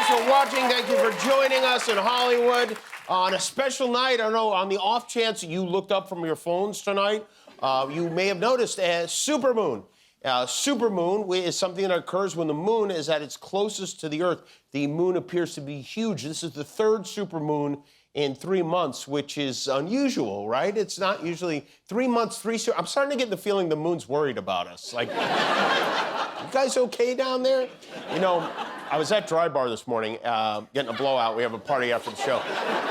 for watching. Thank you for joining us in Hollywood on a special night. I don't know, on the off chance you looked up from your phones tonight, you may have noticed a supermoon. Supermoon is something that occurs when the moon is at its closest to the Earth. The moon appears to be huge. This is the third supermoon in 3 months, which is unusual, right? It's not usually 3 months, I'm starting to get the feeling the moon's worried about us. Like, you guys okay down there? You know, I was at Dry Bar this morning, getting a blowout. We have a party after the show.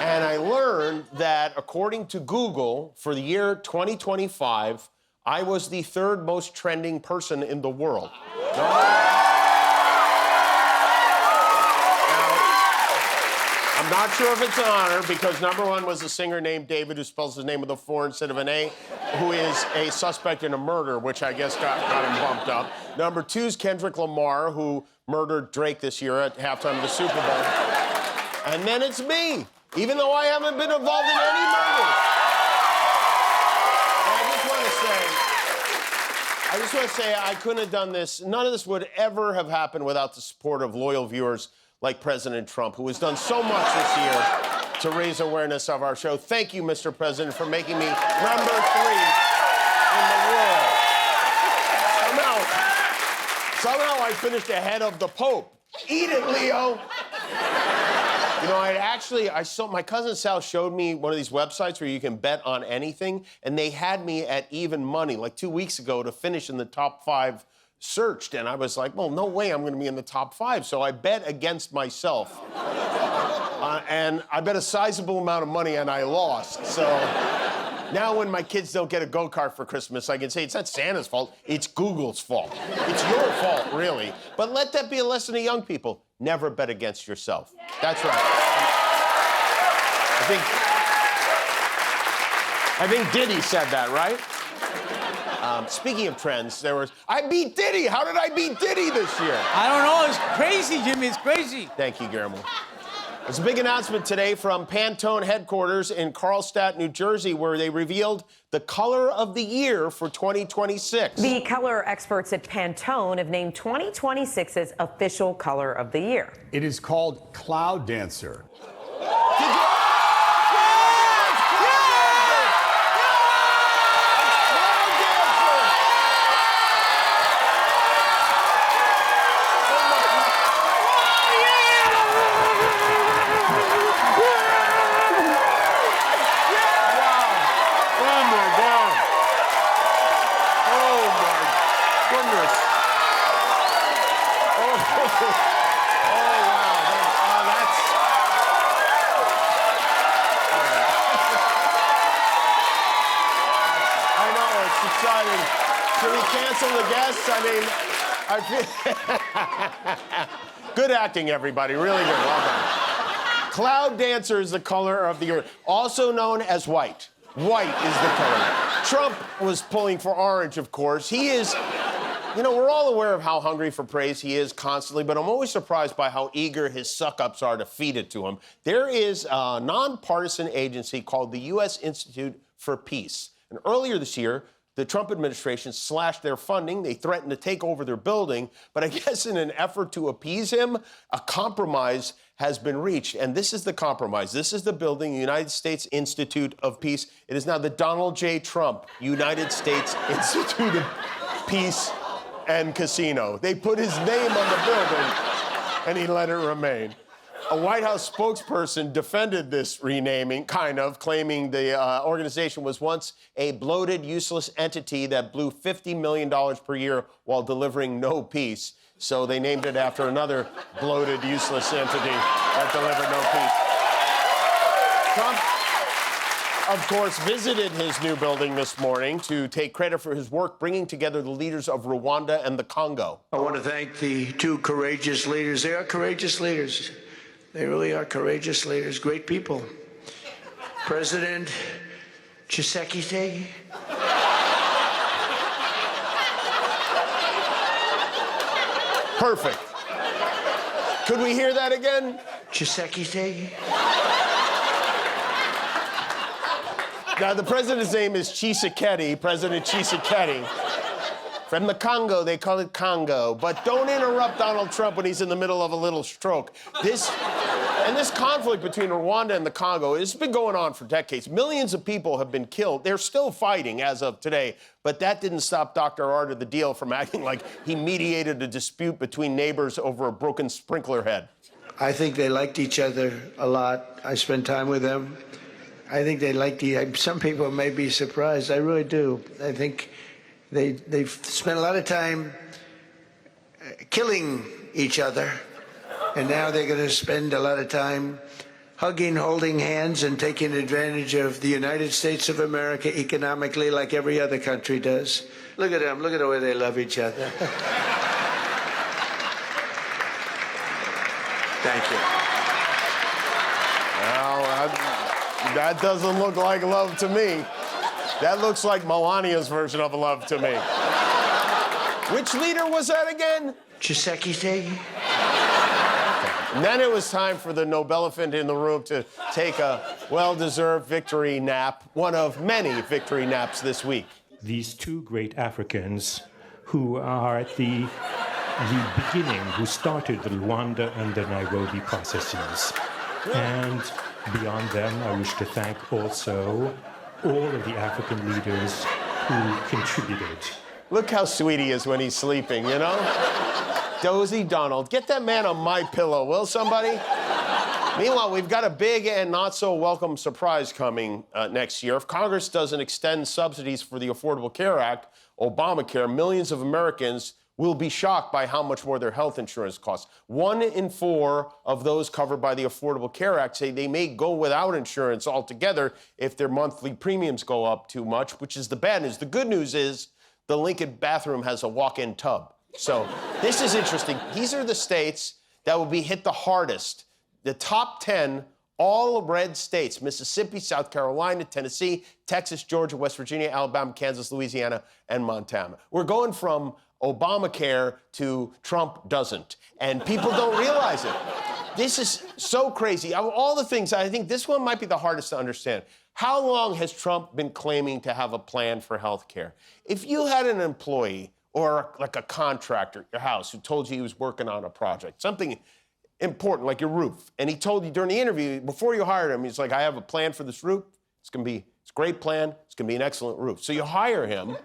And I learned that, according to Google, for the year 2025, I was the third most trending person in the world. I'm not sure if it's an honor, because number one was a singer named David, who spells his name with a 4 instead of an A, who is a suspect in a murder, which I guess got him bumped up. Number two is Kendrick Lamar, who murdered Drake this year at halftime of the Super Bowl. And then it's me, even though I haven't been involved in any murders. I just want to say I couldn't have done this. None of this would ever have happened without the support of loyal viewers like President Trump, who has done so much this year to raise awareness of our show. Thank you, Mr. President, for making me number 3 in the world. Somehow I finished ahead of the Pope. Eat it, Leo. You know, I saw, my cousin Sal showed me one of these websites where you can bet on anything, and they had me at even money, like 2 weeks ago, to finish in the top 5 searched. And I was like, well, no way I'm gonna be in the top 5. So I bet against myself. And I bet a sizable amount of money, and I lost. So now when my kids don't get a go-kart for Christmas, I can say it's not Santa's fault, it's Google's fault. It's your fault, really. But let that be a lesson to young people. Never bet against yourself. That's right. I think Diddy said that, right? Speaking of trends, I beat Diddy. How did I beat Diddy this year? I don't know. It's crazy, Jimmy. It's crazy. Thank you, Guillermo. There's a big announcement today from Pantone Headquarters in Carlstadt, New Jersey, where they revealed the color of the year for 2026. The color experts at Pantone have named 2026's official color of the year. It is called Cloud Dancer. Should we cancel the guests? I feel... Good acting, everybody. Really good. Well done. Cloud Dancer is the color of the year, also known as white. White is the color. Trump was pulling for orange, of course. He is... You know, we're all aware of how hungry for praise he is constantly, but I'm always surprised by how eager his suck-ups are to feed it to him. There is a nonpartisan agency called the U.S. Institute for Peace. And earlier this year, the Trump administration slashed their funding. They threatened to take over their building. But I guess in an effort to appease him, a compromise has been reached. And this is the compromise. This is the building, the United States Institute of Peace. It is now the Donald J. Trump United States Institute of Peace and Casino. They put his name on the building, and he let it remain. A White House spokesperson defended this renaming, claiming the organization was once a bloated, useless entity that blew $50 million per year while delivering no peace. So they named it after another bloated, useless entity that delivered no peace. Trump, of course, visited his new building this morning to take credit for his work bringing together the leaders of Rwanda and the Congo. I want to thank the 2 courageous leaders. They are courageous leaders. They really are courageous leaders, great people. President Tshisekedi. Perfect. Could we hear that again? Tshisekedi. Now, the president's name is Tshisekedi, President Tshisekedi. From the Congo, they call it Congo. But don't interrupt Donald Trump when he's in the middle of a little stroke. This conflict between Rwanda and the Congo has been going on for decades. Millions of people have been killed. They're still fighting as of today. But that didn't stop Dr. Art of the Deal from acting like he mediated a dispute between neighbors over a broken sprinkler head. I think they liked each other a lot. I spent time with them. I think they liked some people may be surprised. I really do. I think they've spent a lot of time killing each other, and now they're going to spend a lot of time hugging, holding hands, and taking advantage of the United States of America economically like every other country does. Look at them. Look at the way they love each other. Thank you. Well, that doesn't look like love to me. That looks like Melania's version of love to me. Which leader was that again? Tshisekedi. And then it was time for the Nobelephant in the room to take a well-deserved victory nap, one of many victory naps this week. These two great Africans who are at the beginning, who started the Rwanda and the Nairobi processes. And beyond them, I wish to thank also all of the African leaders who contributed. Look how sweet he is when he's sleeping, you know? Dozy Donald. Get that man a My Pillow, will somebody? Meanwhile, we've got a big and not so welcome surprise coming next year. If Congress doesn't extend subsidies for the Affordable Care Act, Obamacare, millions of Americans will be shocked by how much more their health insurance costs. 1 in 4 of those covered by the Affordable Care Act say they may go without insurance altogether if their monthly premiums go up too much, which is the bad news. The good news is the Lincoln bathroom has a walk-in tub. So this is interesting. These are the states that will be hit the hardest. The top 10 all red states: Mississippi, South Carolina, Tennessee, Texas, Georgia, West Virginia, Alabama, Kansas, Louisiana, and Montana. We're going from Obamacare to Trump doesn't. And people don't realize it. This is so crazy. Of all the things, I think this one might be the hardest to understand. How long has Trump been claiming to have a plan for health care? If you had an employee or like a contractor at your house who told you he was working on a project, something important like your roof, and he told you during the interview, before you hired him, he's like, I have a plan for this roof. It's a great plan. It's gonna be an excellent roof. So you hire him,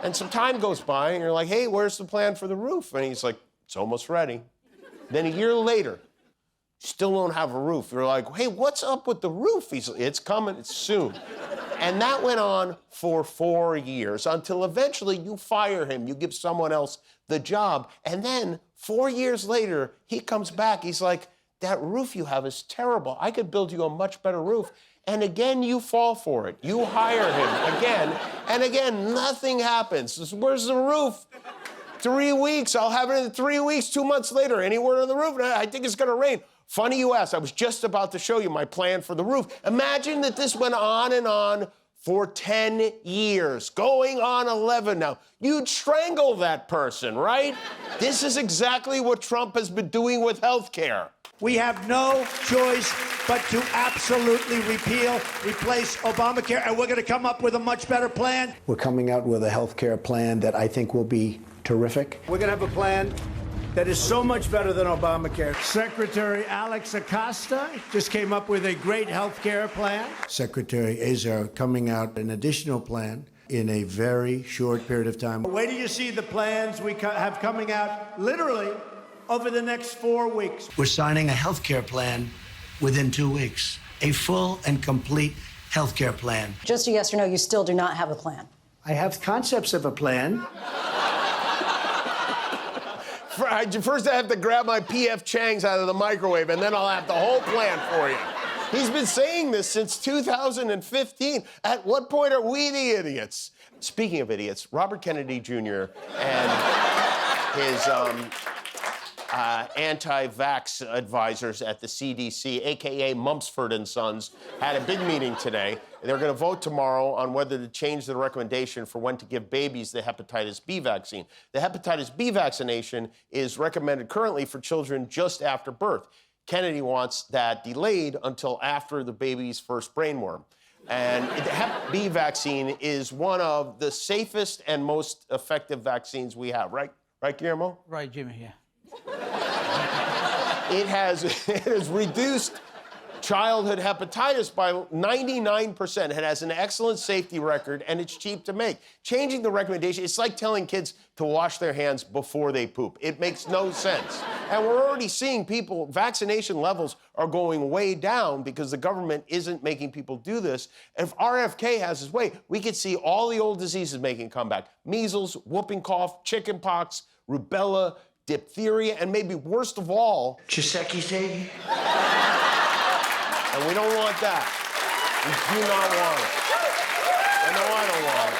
and some time goes by, and you're like, hey, where's the plan for the roof? And he's like, it's almost ready. Then a year later, you still don't have a roof. You're like, hey, what's up with the roof? He's like, it's coming, it's soon. And that went on for 4 years until eventually you fire him. You give someone else the job. And then 4 years later, he comes back. He's like, that roof you have is terrible. I could build you a much better roof. And again, you fall for it. You hire him again. And again, nothing happens. Where's the roof? 3 weeks. I'll have it in 3 weeks. 2 months later, any word on the roof? I think it's going to rain. Funny you asked. I was just about to show you my plan for the roof. Imagine that this went on and on for 10 years, going on 11 now. You'd strangle that person, right? This is exactly what Trump has been doing with health care. We have no choice but to absolutely replace Obamacare, and we're going to come up with a much better plan. We're coming out with a health care plan that I think will be terrific. We're going to have a plan that is so much better than Obamacare. Secretary Alex Acosta just came up with a great health care plan. Secretary Azar coming out an additional plan in a very short period of time. Wait till you see the plans we have coming out literally over the next 4 weeks. We're signing a health care plan within 2 weeks, a full and complete health care plan. Just a yes or no, you still do not have a plan. I have concepts of a plan. First, I have to grab my P.F. Chang's out of the microwave, and then I'll have the whole plan for you. He's been saying this since 2015. At what point are we the idiots? Speaking of idiots, Robert Kennedy Jr. and his anti-vax advisors at the CDC, a.k.a. Mumsford & Sons, had a big meeting today. They're going to vote tomorrow on whether to change the recommendation for when to give babies the hepatitis B vaccine. The hepatitis B vaccination is recommended currently for children just after birth. Kennedy wants that delayed until after the baby's first brainworm. And the Hep B vaccine is one of the safest and most effective vaccines we have, right? Right, Guillermo? Right, Jimmy, yeah. It has reduced childhood hepatitis by 99%. It has an excellent safety record, and it's cheap to make. Changing the recommendation, it's like telling kids to wash their hands before they poop. It makes no sense. And we're already seeing people, vaccination levels are going way down because the government isn't making people do this. If RFK has his way, we could see all the old diseases making a comeback. Measles, whooping cough, chickenpox, rubella, diphtheria, and maybe worst of all, Tshisekedi? and we don't want that. We do not want it. I know I don't want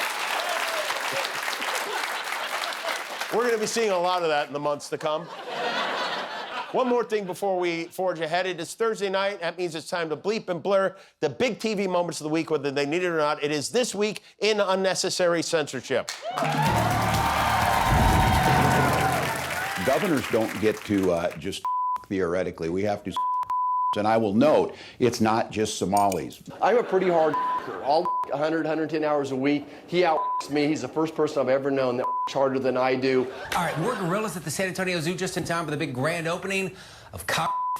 it. We're going to be seeing a lot of that in the months to come. One more thing before we forge ahead. It is Thursday night. That means it's time to bleep and blur the big TV moments of the week, whether they need it or not. It is this week in Unnecessary Censorship. Governors don't get to just theoretically. We have to. And I will note, it's not just Somalis. I'm a pretty hard all 100, 110 hours a week. He out me. He's the first person I've ever known that harder than I do. All right, we're gorillas at the San Antonio Zoo just in time for the big grand opening of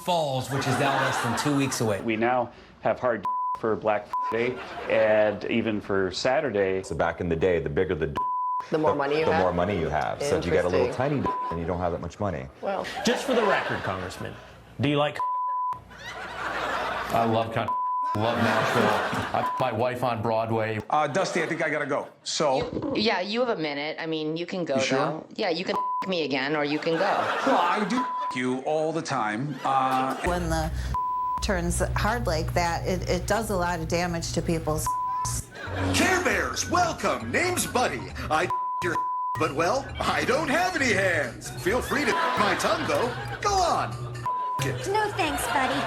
Falls, which is now less than 2 weeks away. We now have hard for Black Day and even for Saturday. So back in the day, the bigger the more money you have. The more money you have. So if you get a little tiny and you don't have that much money. Well, just for the record, Congressman, do you like? I love country. Love Nashville. My wife on Broadway. Dusty, I think I gotta go. So. Yeah, you have a minute. I mean, you can go. Sure? Though. Yeah, you can me again, or you can go. Well, I do you all the time. When the turns hard like that, it does a lot of damage to people's. Care Bears, welcome. Name's Buddy. I your but well, I don't have any hands. Feel free to my tongue though. Go on. No thanks, buddy.